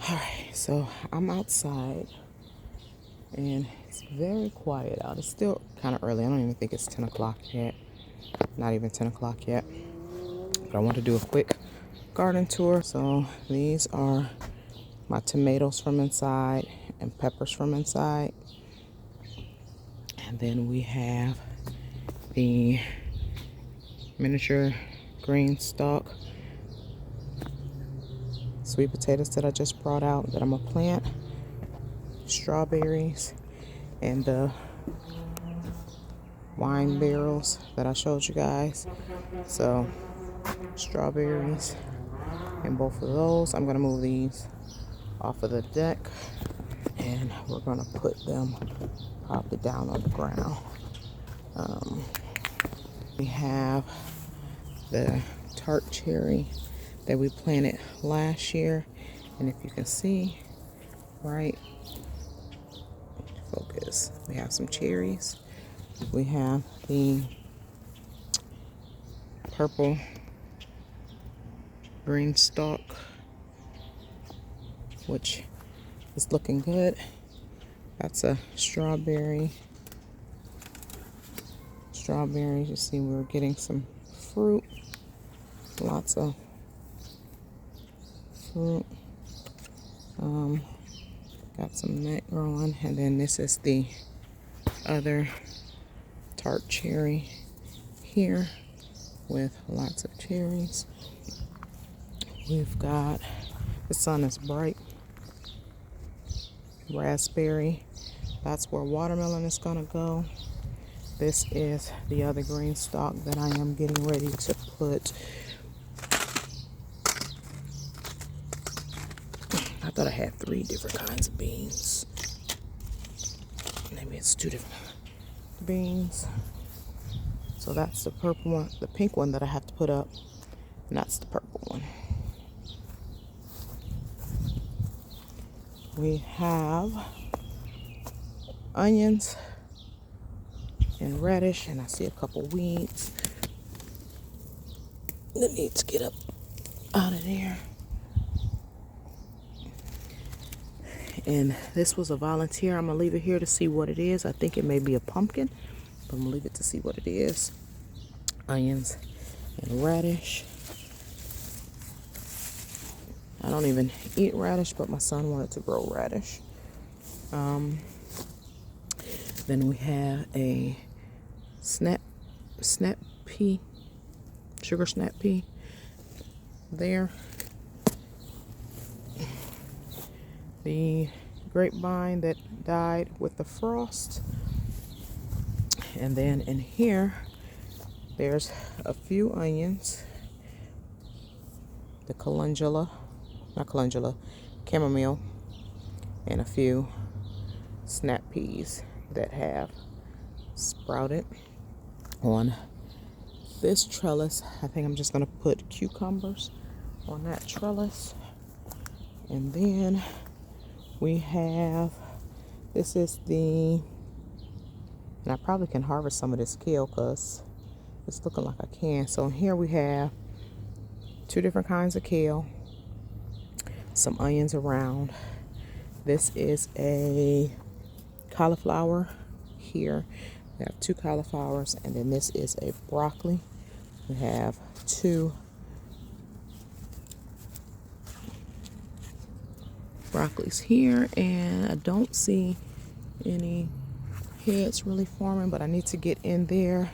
Alright, so I'm outside and it's very quiet out. It's still kind of early. I don't even think it's 10 o'clock yet. Not even 10 o'clock yet. But I want to do a quick garden tour. So these are my tomatoes from inside and peppers from inside. And then we have the miniature green stalk sweet potatoes that I just brought out that I'm gonna plant, strawberries, and the wine barrels that I showed you guys. So strawberries and both of those. I'm gonna move these off of the deck and we're gonna put them probably down on the ground. We have the tart cherry that we planted last year, and if you can see, right, focus, we have some cherries. We have the purple green stalk, which is looking good. That's a strawberry. Strawberries, you see we're getting some fruit, lots of fruit. Got some nut growing, and then this is the other tart cherry here with lots of cherries. We've got, the sun is bright, raspberry. That's where watermelon is gonna go. This is the other green stalk that I am getting ready to put. I thought I had 3 different kinds of beans. Maybe it's 2 different beans. So that's the purple one, the pink one that I have to put up, and that's the purple one. We have onions and radish, and I see a couple weeds that need to get up out of there. And this was a volunteer. I'm gonna leave it here to see what it is. I think it may be a pumpkin, but I'm gonna leave it to see what it is. Onions and radish. I don't even eat radish, but my son wanted to grow radish. Then we have a snap pea, sugar snap pea there. The grapevine that died with the frost. And then in here, there's a few onions. The chamomile, and a few snap peas that have sprouted on this trellis. I think I'm just gonna put cucumbers on that trellis. And then we have, this is the, and I probably can harvest some of this kale because it's looking like I can. So here we have 2 different kinds of kale, some onions around. This is a cauliflower here. We have 2 cauliflowers, and then this is a broccoli. We have 2 broccolis here, and I don't see any heads really forming, but I need to get in there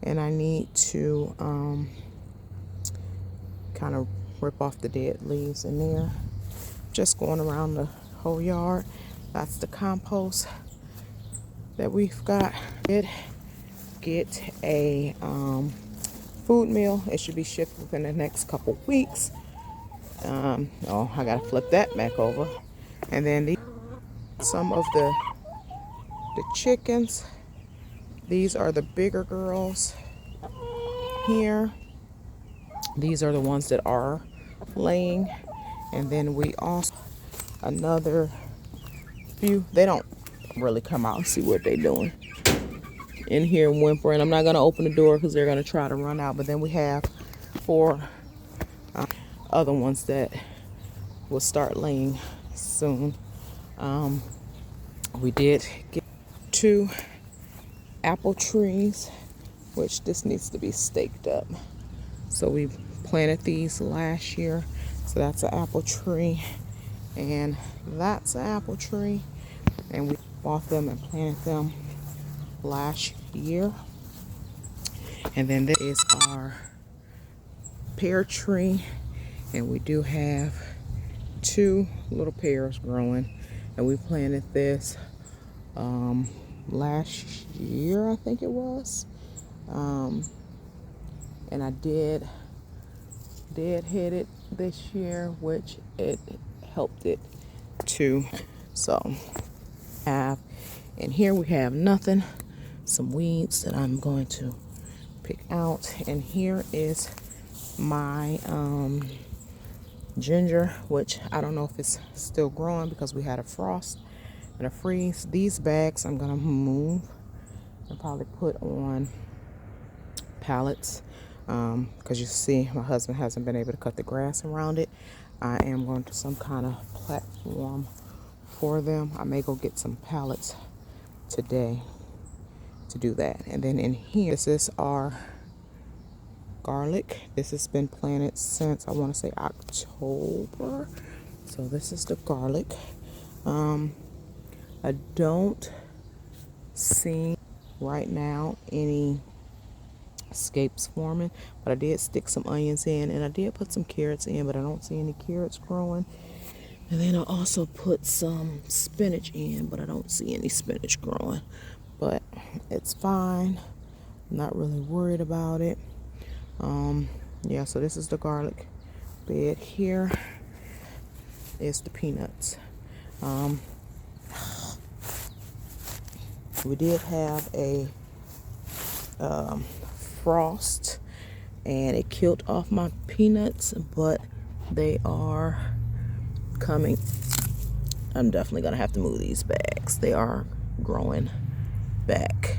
and I need to kind of rip off the dead leaves in there. Just going around the whole yard. That's the compost that we've got. Get a food meal. It should be shipped within the next couple weeks. Oh, I gotta flip that back over. And then some of the chickens. These are the bigger girls here. These are the ones that are laying. And then we also, another few, they don't really come out and see what they're doing in here whimpering. I'm not gonna open the door because they're gonna try to run out. But then we have 4 other ones that will start laying soon. We did get 2 apple trees, which this needs to be staked up. So we planted these last year. So that's an apple tree, and that's an apple tree, and we bought them and planted them last year. And then this is our pear tree, and we do have 2 little pears growing, and we planted this last year, I think it was. And I did hit it this year, which it helped it too. So and here we have nothing, some weeds that I'm going to pick out. And here is my ginger, which I don't know if it's still growing because we had a frost and a freeze. These bags I'm gonna move and probably put on pallets, because you see my husband hasn't been able to cut the grass around it. I am going to some kind of platform for them. I may go get some pallets today to do that. And then in here, this is our garlic. This has been planted since, I want to say, October. So this is the garlic. I don't see right now any escapes forming, but I did stick some onions in, and I did put some carrots in, but I don't see any carrots growing. And then I also put some spinach in, but I don't see any spinach growing. But it's fine. I'm not really worried about it. Yeah, so this is the garlic bed. Here is the peanuts. We did have a frost, and it killed off my peanuts, but they are coming. I'm definitely gonna have to move these bags. They are growing back,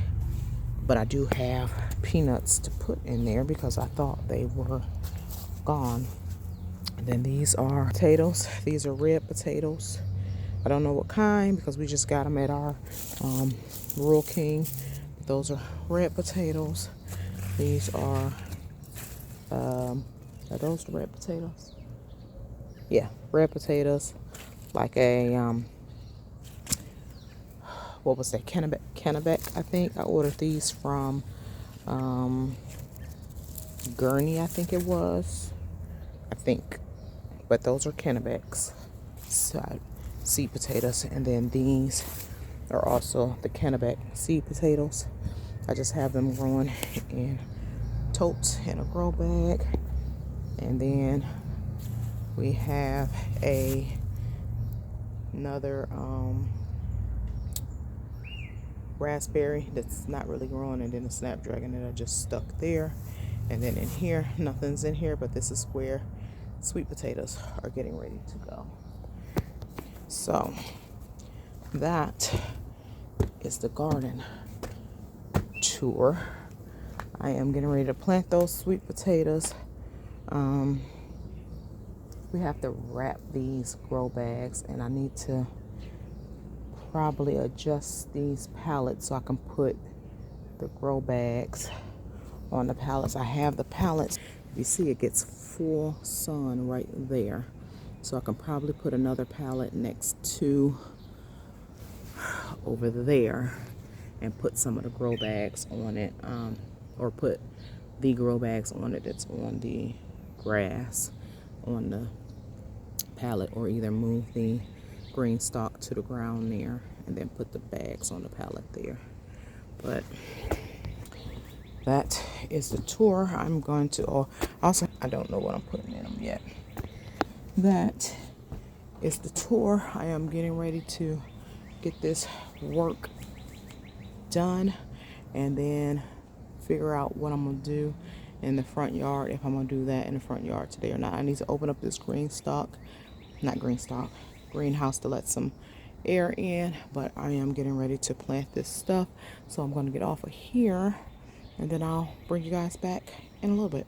but I do have peanuts to put in there because I thought they were gone. And then these are potatoes. These are red potatoes. I don't know what kind because we just got them at our Rural King. Those are red potatoes. These are those the red potatoes? Yeah, red potatoes. Like a what was that? Kennebec, I think. I ordered these from Gurney, I think it was. I think. But those are Kennebecs. So, seed potatoes. And then these are also the Kennebec seed potatoes. I just have them growing in totes in a grow bag. And then we have another raspberry that's not really growing, and then a snapdragon that I just stuck there. And then in here, nothing's in here, but this is where sweet potatoes are getting ready to go. So that is the garden tour. I am getting ready to plant those sweet potatoes. We have to wrap these grow bags, and I need to probably adjust these pallets so I can put the grow bags on the pallets. I have the pallets. You see it gets full sun right there. So I can probably put another pallet next to over there and put some of the grow bags on it, or put the grow bags on it that's on the grass on the pallet, or either move the green stalk to the ground there and then put the bags on the pallet there. But that is the tour. I'm going to also, I don't know what I'm putting in them yet. That is the tour. I am getting ready to get this work done and then figure out what I'm going to do in the front yard, if I'm going to do that in the front yard today or not. I need to open up this greenhouse to let some air in, but I am getting ready to plant this stuff. So I'm going to get off of here, and then I'll bring you guys back in a little bit.